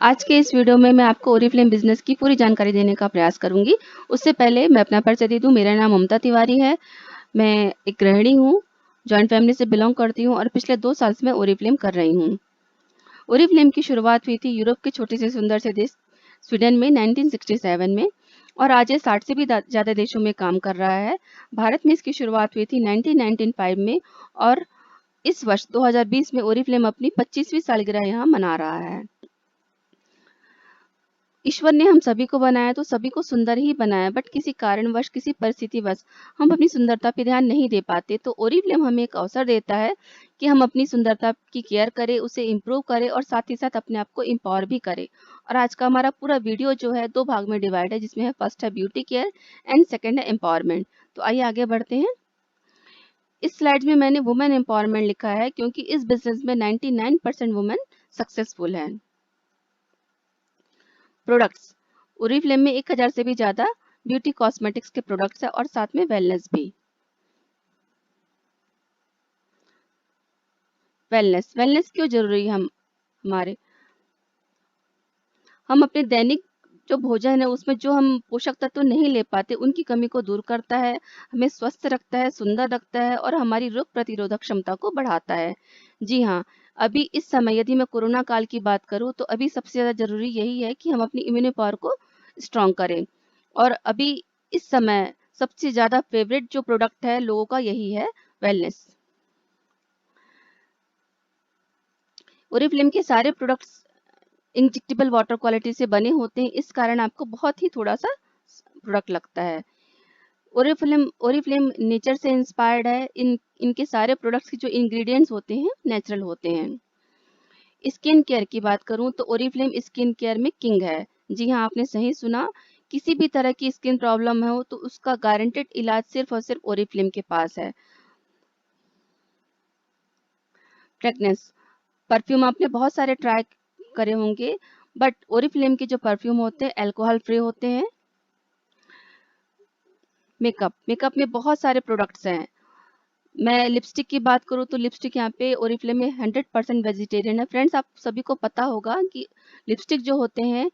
आज के इस वीडियो में मैं आपको ओरिफ्लेम बिजनेस की पूरी जानकारी देने का प्रयास करूंगी। उससे पहले मैं अपना परिचय दे दूं। मेरा नाम ममता तिवारी है। मैं एक गृहिणी हूँ, जॉइंट फैमिली से बिलोंग करती हूँ और पिछले 2 साल से मैं ओरिफ्लेम कर रही हूँ। ओरिफ्लेम की शुरुआत हुई थी यूरोप के छोटे से सुंदर से देश स्वीडन में 1967 में और आज ये 60 से भी ज़्यादा देशों में काम कर रहा है। भारत में इसकी शुरुआत हुई थी 1995 में और इस वर्ष 2020 में ओरिफ्लेम अपनी 25वीं सालगिरह यहाँ मना रहा है। ईश्वर ने हम सभी को बनाया तो सभी को सुंदर ही बनाया, बट किसी कारणवश किसी परिस्थितिवश हम अपनी सुंदरता पे ध्यान नहीं दे पाते। तो ओरिफ्लेम हमें एक अवसर देता है कि हम अपनी सुंदरता की केयर करें, उसे इम्प्रूव करें और साथ ही साथ अपने आप को एम्पावर भी करें। और आज का हमारा पूरा वीडियो जो है 2 भाग में डिवाइड है, जिसमें है फर्स्ट है ब्यूटी केयर एंड सेकेंड है एम्पावरमेंट। तो आइए आगे बढ़ते हैं। इस स्लाइड में मैंने वुमेन एम्पावरमेंट लिखा है क्योंकि इस बिजनेस में 99% वुमेन सक्सेसफुल है। प्रोडक्ट्स, ओरिफ्लेम में 1000 से भी ज्यादा ब्यूटी कॉस्मेटिक्स के प्रोडक्ट्स है और साथ में वेलनेस भी। वेलनेस क्यों जरूरी है? हम अपने दैनिक जो भोजन है उसमें जो हम पोषक तत्व नहीं ले पाते उनकी कमी को दूर करता है, हमें स्वस्थ रखता है, सुंदर रखता है और हमारी रोग प्रतिरोधक क्षमता को बढ़ाता है। जी हाँ, अभी इस समय यदि मैं कोरोना काल की बात करूँ तो अभी सबसे ज़्यादा ज़रूरी यही है कि हम अपनी इम्यूनिटी पावर को स्ट्रॉन्ग करें। और अभी इस समय सबसे ज़्यादा फेवरेट जो प्रोडक्ट है लोगों का यही है वेलनेस। ओरिफ्लेम के सारे प्रोडक्ट्स इंजेक्टेबल वाटर क्वालिटी से बने होते हैं, इस कारण आपको बहुत ही थोड़ा सा प्रोडक्ट लगता है। ओरिफ्लेम नेचर से इंस्पायर्ड है। इनके सारे प्रोडक्ट्स की जो इंग्रेडिएंट्स होते हैं नेचुरल होते हैं। स्किन केयर की बात करूं तो ओरिफ्लेम स्किन केयर में किंग है। जी हाँ, आपने सही सुना। किसी भी तरह की स्किन प्रॉब्लम हो तो उसका गारंटेड इलाज सिर्फ और सिर्फ ओरिफ्लेम के पास है। फ्रेगनेंस, परफ्यूम आपने बहुत सारे ट्राई करे होंगे, बट ओरिफ्लेम के जो परफ्यूम होते हैं अल्कोहल फ्री होते हैं। मेकअप में बहुत सारे प्रोडक्ट्स हैं। मैं लिपस्टिक की बात करूँ तो लिपस्टिक यहाँ पे ओरिफ्लेम में 100% वेजिटेरियन है। फ्रेंड्स, आप सभी को पता होगा कि लिपस्टिक जो होते हैं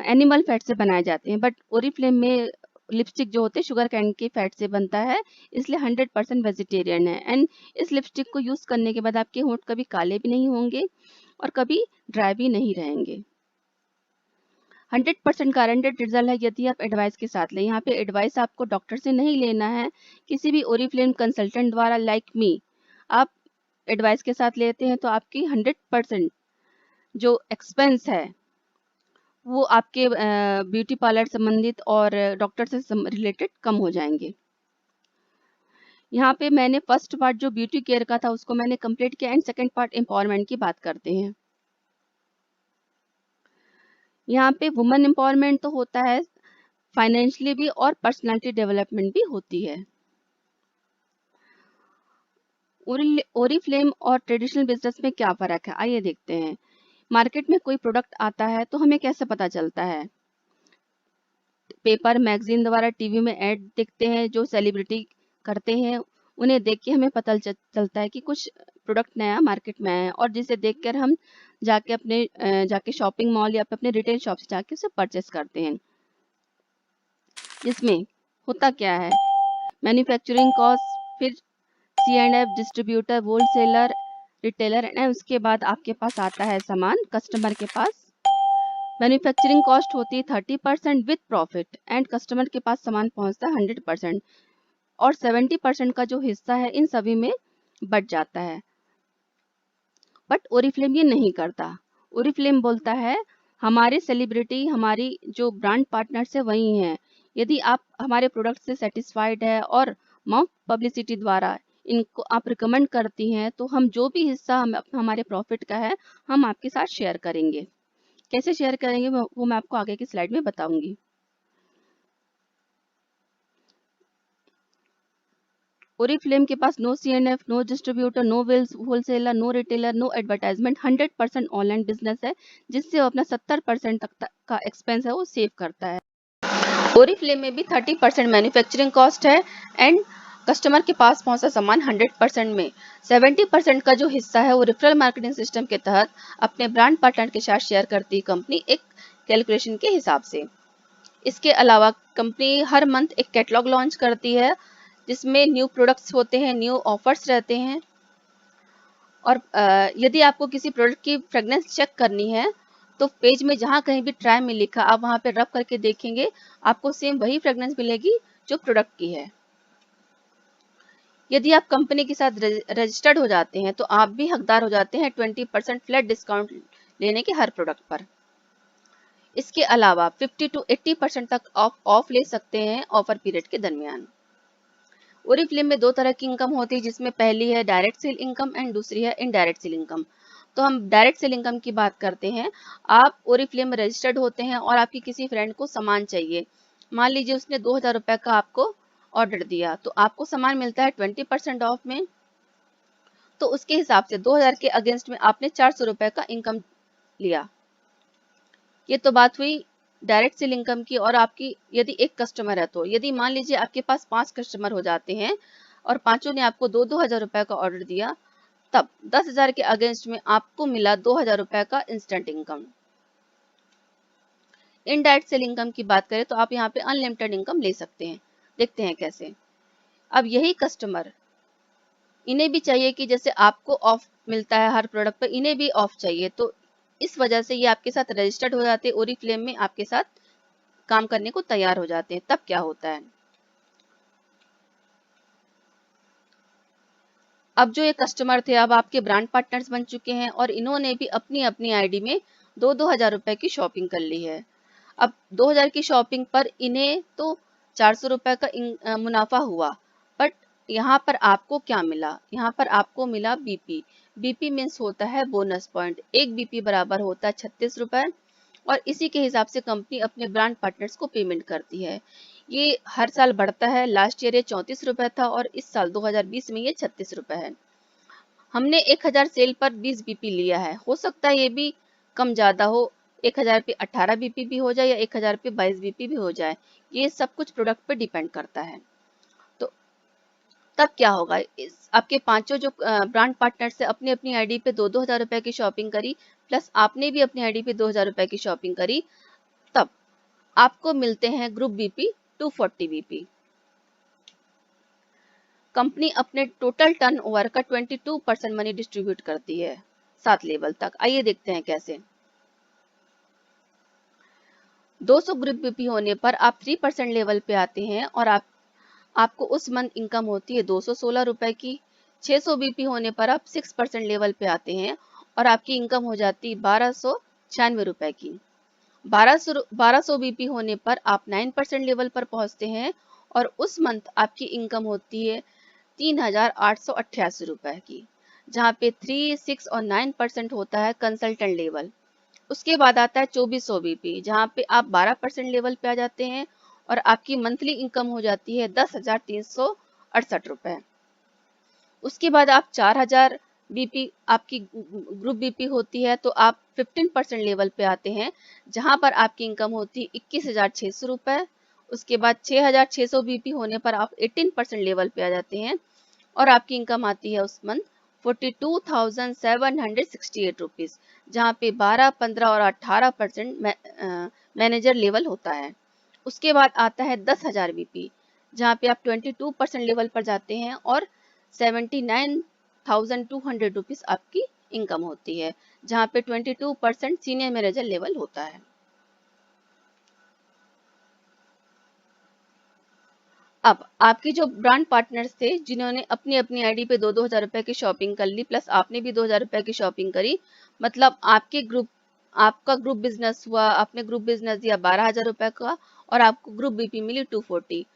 एनिमल फैट से बनाए जाते हैं, बट ओरिफ्लेम में लिपस्टिक जो होते हैं शुगर कैन के फैट से बनता है, इसलिए 100% वेजिटेरियन है। एंड इस लिपस्टिक को यूज करने के बाद आपके होंठ कभी काले भी नहीं होंगे और कभी ड्राई भी नहीं रहेंगे। 100% गारंटेड रिजल्ट है यदि आप एडवाइस के साथ लें। यहाँ पे एडवाइस आपको डॉक्टर से नहीं लेना है, किसी भी ओरिफ्लेम कंसल्टेंट द्वारा लाइक मी आप एडवाइस के साथ लेते हैं तो आपकी 100% जो एक्सपेंस है वो आपके ब्यूटी पार्लर संबंधित और डॉक्टर से रिलेटेड कम हो जाएंगे। यहाँ पे मैंने फर्स्ट पार्ट जो ब्यूटी केयर का था उसको मैंने कंप्लीट किया एंड सेकेंड पार्ट एम्पावरमेंट की बात करते हैं। यहाँ पे वुमेन एम्पावरमेंट तो होता है, फाइनेंशियली भी और पर्सनालिटी डेवलपमेंट भी होती है। ओरिफ्लेम और ट्रेडिशनल बिजनेस में क्या फर्क है, आइए देखते हैं। मार्केट में कोई प्रोडक्ट आता है तो हमें कैसे पता चलता है? पेपर मैगजीन द्वारा, टीवी में ऐड देखते हैं जो सेलिब्रिटी करते हैं, उन्हें देख के हमें पता चलता है कि कुछ प्रोडक्ट नया मार्केट में आया है और जिसे देखकर हम जाके शॉपिंग मॉल या अपने रिटेल शॉप से जाके उसे परचेस करते हैं। जिसमें होता क्या है, मैन्युफैक्चरिंग कॉस्ट, फिर C&F, distributor, wholesaler, retailer and उसके बाद आपके पास आता है सामान कस्टमर के पास। मैन्युफैक्चरिंग कॉस्ट होती है 30% विथ प्रॉफिट एंड कस्टमर के पास सामान पहुंचता है 100% और 70% का जो हिस्सा है इन सभी में बच जाता है। बट ओरिफ्लेम ये नहीं करता। ओरिफ्लेम बोलता है हमारे सेलिब्रिटी, हमारी जो ब्रांड पार्टनर्स है वही हैं। यदि आप हमारे प्रोडक्ट से सेटिस्फाइड है और माउथ पब्लिसिटी द्वारा इनको आप रिकमेंड करती हैं तो हम जो भी हिस्सा हमारे प्रॉफिट का है हम आपके साथ शेयर करेंगे। कैसे शेयर करेंगे वो मैं आपको आगे की स्लाइड में बताऊंगी। ओरिफ्लेम के पास no C&F, no distributor, no wholesaler, no retailer, no advertisement, 100% online business है जिससे वो अपना 70% तक का एक्सपेंस है वो सेव करता है। ओरिफ्लेम में भी 30% मैन्युफैक्चरिंग कॉस्ट है एंड कस्टमर के पास पहुंचा सामान 100% में 70% का जो हिस्सा है वो रेफरल मार्केटिंग सिस्टम के तहत अपने ब्रांड पार्टनर के साथ शेयर करती है कंपनी एक कैलकुलेशन के हिसाब से। इसके अलावा कंपनी हर मंथ एक कैटलॉग लॉन्च करती है जिसमें न्यू प्रोडक्ट्स होते हैं, न्यू ऑफर्स रहते हैं। और यदि आपको किसी प्रोडक्ट की फ्रेगनेंस चेक करनी है तो पेज में जहाँ कहीं भी ट्राई में लिखा आप वहाँ पे रब करके देखेंगे, आपको सेम वही फ्रेगनेंस मिलेगी जो प्रोडक्ट की है। यदि आप कंपनी के साथ रजिस्टर्ड हो जाते हैं तो आप भी हकदार हो जाते हैं 20% फ्लैट डिस्काउंट लेने के हर प्रोडक्ट पर। इसके अलावा 50 to 80% तक ऑफ ले सकते हैं ऑफर पीरियड के दरमियान। ओरिफ्लेम में दो तरह की इनकम होती है जिसमें पहली है डायरेक्ट सेल इनकम एंड दूसरी है इनडायरेक्ट सेल इनकम। तो हम डायरेक्ट सेल इनकम की बात करते हैं। आप ओरिफ्लेम में रजिस्टर्ड होते हैं और आपकी किसी फ्रेंड को सामान चाहिए। मान लीजिए उसने 2000 रुपये का आपको ऑर्डर दिया तो आपको सामान मिलता है 20% ऑफ में। तो उसके हिसाब से 2000 के अगेंस्ट में आपने 400 रुपये का इनकम लिया। ये तो बात हुई डायरेक्ट सेल इनकम की। और आपकी यदि एक कस्टमर है तो यदि मान लीजिए आपके पास 5 कस्टमर हो जाते हैं और पांचों ने आपको 2-2000 रुपये का ऑर्डर दिया, तब 10,000 के अगेंस्ट में आपको मिला 2000 रुपये का instant income. Indirect cell income की बात करें तो आप यहाँ पे अनलिमिटेड इनकम ले सकते हैं। देखते हैं कैसे। अब यही कस्टमर, इन्हें भी चाहिए कि जैसे आपको ऑफ मिलता है हर प्रोडक्ट पर, इन्हें भी ऑफ चाहिए। तो इस वजह से ये आपके साथ रजिस्टर्ड हो जाते हैं, ओरिफ्लेम में आपके साथ काम करने को तैयार हो जाते हैं। तब क्या होता है, अब जो ये कस्टमर थे अब आपके ब्रांड पार्टनर्स बन चुके हैं और इन्होंने भी अपनी अपनी आईडी में 2-2 हजार रुपए की शॉपिंग कर ली है। अब 2000 की शॉपिंग पर इन्हें तो 400 रुपए का मुनाफा हुआ। बट यहाँ पर आपको क्या मिला, यहाँ पर आपको मिला बीपी। बीपी मीन्स होता है बोनस पॉइंट। एक बीपी बराबर होता है 36 रुपए। और इसी के हिसाब से कंपनी अपने ब्रांड पार्टनर्स को पेमेंट करती है। ये हर साल बढ़ता है। लास्ट ईयर ये 34 रुपए था और इस साल 2020 में ये 36 रुपए है। हमने 1000 सेल पर 20 बीपी लिया है। हो सकता है ये भी कम ज्यादा हो, 1000 पे 18 बीपी भी हो जाए या 1000 पे 22 बीपी भी हो जाए। ये सब कुछ प्रोडक्ट पे डिपेंड करता है। तो तब क्या होगा, इस आपके पांचों जो ब्रांड पार्टनर से अपनी अपनी आईडी पे 2-2 हजार रुपए की शॉपिंग करी, प्लस आपने भी अपनी आईडी पे 2000 रुपए की शॉपिंग करी, तब आपको मिलते हैं ग्रुप बीपी 240 बीपी। कंपनी अपने टोटल टर्नओवर का 22% मनी डिस्ट्रीब्यूट करती है 7 लेवल तक। आइए देखते हैं कैसे। 200 ग्रुप बीपी होने पर आप 3% लेवल पे आते हैं और आपको उस मंथ इनकम होती है 216 रुपए की। 600 बीपी होने पर आप 6% लेवल पे आते हैं और आपकी इनकम हो जाती है 1296 रुपए की। 1200 बीपी होने पर आप 9% लेवल पर पहुंचते हैं और उस मंथ आपकी इनकम होती है 3888 रुपए की, जहाँ पे 3, 6 और 9% होता है कंसल्टेंट लेवल। उसके बाद आता है 2400 बीपी, जहाँ पे आप 12% लेवल पे आ जाते हैं और आपकी मंथली इनकम हो जाती है 10,368 रुपए। उसके बाद आप 4000 बीपी आपकी ग्रुप बीपी होती है तो आप 15% लेवल पे आते हैं, जहां पर आपकी इनकम होती है 21,600 रुपए। उसके बाद 6,600 बीपी होने पर आप 18% लेवल पे आ जाते हैं और आपकी इनकम आती है उस मंथ 42,768 रुपीज, जहाँ पे 12, 15 और 18% मैनेजर लेवल होता है। उसके बाद आता है 10,000 बीपी, जहाँ पे आप 22% लेवल पर जाते हैं और 79,200 रुपीज आपकी इनकम होती है, जहाँ पे 22% सीनियर मैनेजर लेवल होता है। अब आपके जो ब्रांड पार्टनर्स थे जिन्होंने अपनी अपनी आईडी पे 2-2 हजार रुपए की शॉपिंग कर ली, प्लस आपने भी 2000 रुपए की शॉपिंग करी, मतलब आपका ग्रुप बिजनेस हुआ। आपने ग्रुप बिजनेस दिया 12,000 रुपए का और आपको ग्रुप बीपी मिली 240।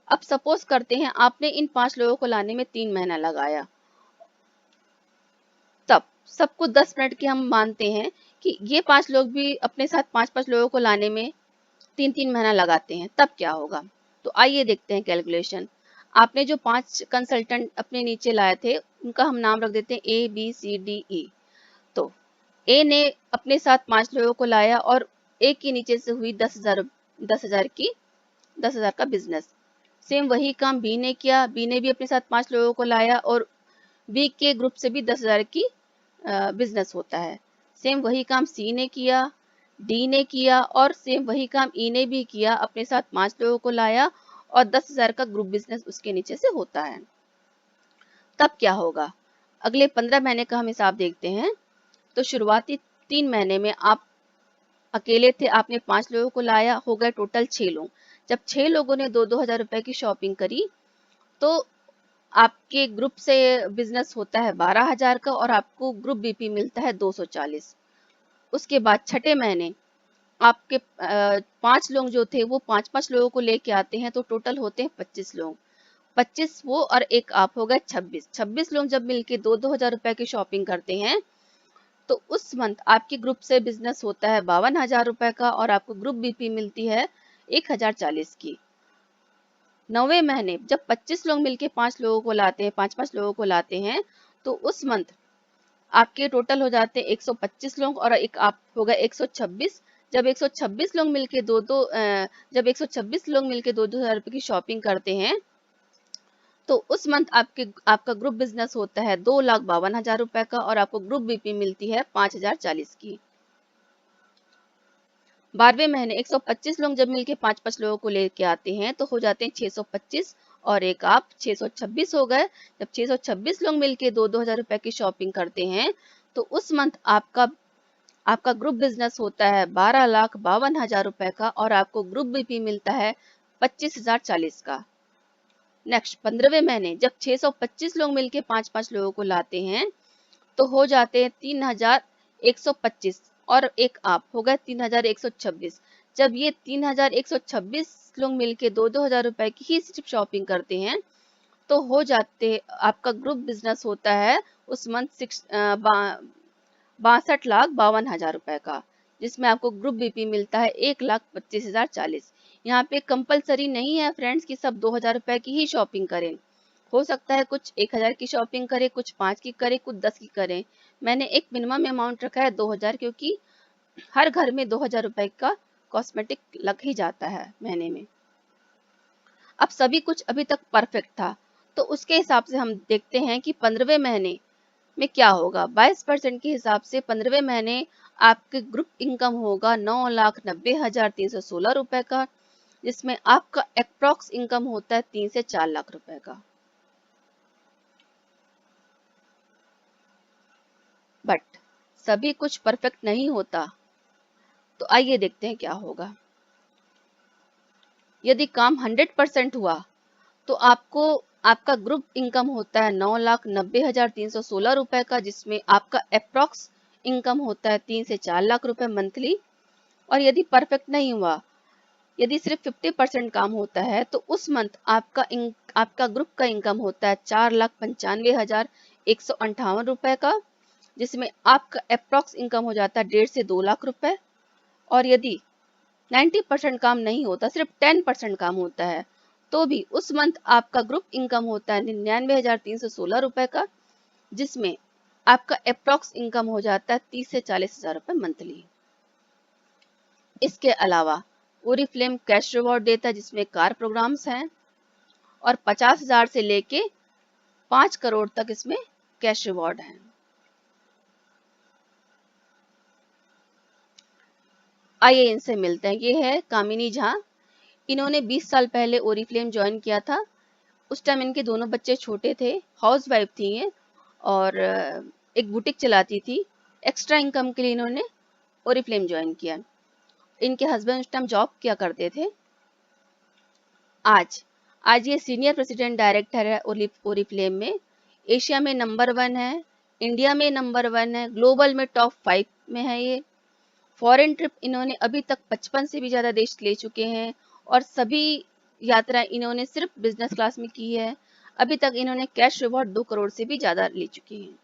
अब सपोज करते हैं आपने इन 5 लोगों को लाने में 3 महीना लगाया, तब सबको 10 मिनट के हम मानते हैं कि ये 5 लोग भी अपने साथ 5-5 लोगों को लाने में 3-3 महीना लगाते हैं, तब क्या होगा। तो आइए देखते हैं कैलकुलेशन। आपने जो 5 कंसल्टेंट अपने नीचे लाए थे उनका हम नाम रख देते हैं ABCDE। तो ए ने अपने साथ 5 लोगों को लाया और ए के नीचे से हुई 10,000 का बिजनेस। सेम वही काम बी ने किया, बी ने भी अपने साथ 5 लोगों को लाया और बी के ग्रुप से भी 10,000 की बिजनेस होता है। सेम वही काम सी ने किया, डी ने किया और सेम वही काम ई ने भी किया, अपने साथ 5 लोगों को लाया और 10,000 का ग्रुप बिजनेस उसके नीचे से होता है। तब क्या होगा? अगले 15 महीने का हम हिसाब देखते हैं। तो शुरुआती 3 महीने में आप अकेले थे, आपने 5 लोगों को लाया, हो गए टोटल 6 लोग। जब 6 लोगों ने 2-2 हजार रुपए की शॉपिंग करी, तो आपके ग्रुप से बिजनेस होता है 12,000 का और आपको ग्रुप बीपी मिलता है 240। उसके बाद छठे महीने आपके 5 लोग जो थे वो 5-5 लोगों को लेके आते हैं, तो टोटल होते हैं 25 लोग। 25 वो और एक आप, हो गए 26। 26 लोग जब मिलके 2-2 हजार रुपए की शॉपिंग करते हैं, तो उस मंथ आपके ग्रुप से बिजनेस होता है 52,000 रुपए का और आपको ग्रुप बीपी मिलती है 1,040 की। 9वें महीने जब 25 लोग मिलके 5 लोगों को लाते हैं, 5-5 लोगों को लाते हैं, तो उस मंथ आपके टोटल हो जाते हैं 125 लोग और एक आप, हो गए 126। जब 126 लोग मिलके जब 126 लोग मिलके 2-2 हजार रुपए की शॉपिंग करते हैं, तो उस मंथ आपका ग्रुप बिजनेस होता है 2,52,000 रुपए का और आपको ग्रुप बीपी मिलती है 5,040 की। 12वें महीने 125 लोग जब मिलके 5-5 लोगों को लेके आते हैं, तो हो जाते हैं 625 और एक आप, 626 हो गए। जब 626 लोग मिलके 2-2 हजार रुपए की शॉपिंग करते हैं, तो उस मंथ आपका ग्रुप बिजनेस होता है 12,52,000 रुपए का और आपको ग्रुप बीपी मिलता है 25,040 का। नेक्स्ट 15वें महीने जब 625 लोग मिलके 5-5 लोगों को लाते हैं, तो हो जाते हैं 3,125 और एक आप, हो गए 3,126। जब ये 3,126 लोग मिलके 2-2 हजार रुपए की ही सिर्फ शॉपिंग करते हैं, तो हो जाते आपका ग्रुप बिजनेस होता है उस मंथ 62,52,000 रुपए का, जिसमें आपको ग्रुप बीपी मिलता है 1,25,040। यहाँ पे कंपलसरी नहीं है फ्रेंड्स कि सब 2,000 रुपए की ही शॉपिंग करें। हो सकता है कुछ 1,000 की शॉपिंग करे, कुछ 5 की करे, कुछ 10 की करें। मैंने एक मिनिमम अमाउंट रखा है 2,000, क्योंकि हर घर में 2,000 रुपए का कॉस्मेटिक लग ही जाता है महीने में। अब सभी कुछ अभी तक परफेक्ट था, तो उसके हिसाब से हम देखते हैं कि 15वें महीने में क्या होगा। 22% के हिसाब से 15वें महीने आपके ग्रुप इनकम होगा 9,90,316 रुपए का, जिसमें आपका अप्रॉक्स इनकम होता है 3 से 4 लाख रुपए का। बट सभी कुछ परफेक्ट नहीं होता, तो आइए देखते हैं क्या होगा। यदि काम 100% हुआ, तो आपका ग्रुप इनकम होता है 9,90,316 रुपए का, जिसमें आपका अप्रॉक्स इनकम होता है 3 से 4 लाख रुपए मंथली। और यदि परफेक्ट नहीं हुआ, यदि सिर्फ 50% काम होता है, तो उस मंथ आपका ग्रुप का इनकम होता है 4,95,158 रुपए का, जिसमें आपका अप्रॉक्स इनकम हो जाता है 1.5 से 2 लाख रुपए। और यदि 90% काम नहीं होता, सिर्फ 10% काम होता है, तो भी उस मंथ आपका ग्रुप इनकम होता है 99,316 रुपए का, जिसमें आपका अप्रॉक्स इनकम हो जाता है 30 से 40 हजार रुपए मंथली। इसके अलावा ओरिफ्लेम कैश रिवॉर्ड देता है, जिसमें कार प्रोग्राम्स हैं और 50,000 से लेके 5 करोड़ तक इसमें कैश रिवॉर्ड है। आइए इनसे मिलते हैं। ये है कामिनी झा। इन्होंने 20 साल पहले ओरिफ्लेम ज्वाइन किया था। उस टाइम इनके दोनों बच्चे छोटे थे, हाउस वाइफ थी ये और एक बुटीक चलाती थी। एक्स्ट्रा इनकम के लिए इन्होंने ओरिफ्लेम ज्वाइन किया। इनके हस्बैंड उस टाइम जॉब किया करते थे। आज ये सीनियर प्रेसिडेंट डायरेक्टर है ओरिफ्लेम में। एशिया में नंबर 1 है, इंडिया में नंबर 1 है, ग्लोबल में टॉप 5 में है ये। फॉरेन ट्रिप इन्होंने अभी तक 55 से भी ज्यादा देश ले चुके हैं और सभी यात्रा इन्होंने सिर्फ बिजनेस क्लास में की है। अभी तक इन्होंने कैश रिवॉर्ड 2 करोड़ से भी ज्यादा ले चुके हैं।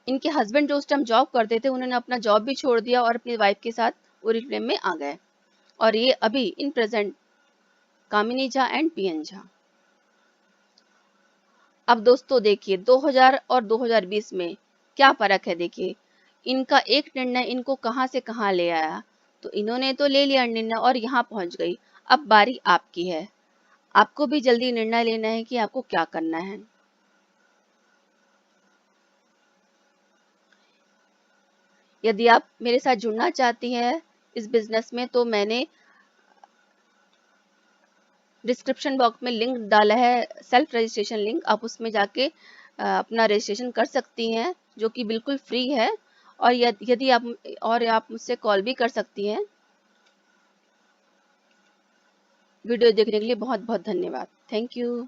इनके हस्बैंड जो उस टाइम जॉब करते थे, उन्होंने अपना जॉब भी छोड़ दिया और अपनी वाइफ के साथ ओरिफ्लेम में आ गए। और ये अभी in present Kamini Jha and PN Jha. अब दोस्तों देखिए 2000 और 2020 में क्या फर्क है। देखिए इनका एक निर्णय इनको कहां से कहां ले आया। तो इन्होंने तो ले लिया निर्णय और यहाँ पहुंच गई। अब बारी आपकी है। आपको भी जल्दी निर्णय लेना है कि आपको क्या करना है। यदि आप मेरे साथ जुड़ना चाहती हैं इस बिजनेस में, तो मैंने डिस्क्रिप्शन बॉक्स में लिंक डाला है, सेल्फ रजिस्ट्रेशन लिंक। आप उसमें जाके अपना रजिस्ट्रेशन कर सकती हैं, जो कि बिल्कुल फ्री है। और यदि आप मुझसे कॉल भी कर सकती हैं। वीडियो देखने के लिए बहुत बहुत धन्यवाद। Thank you.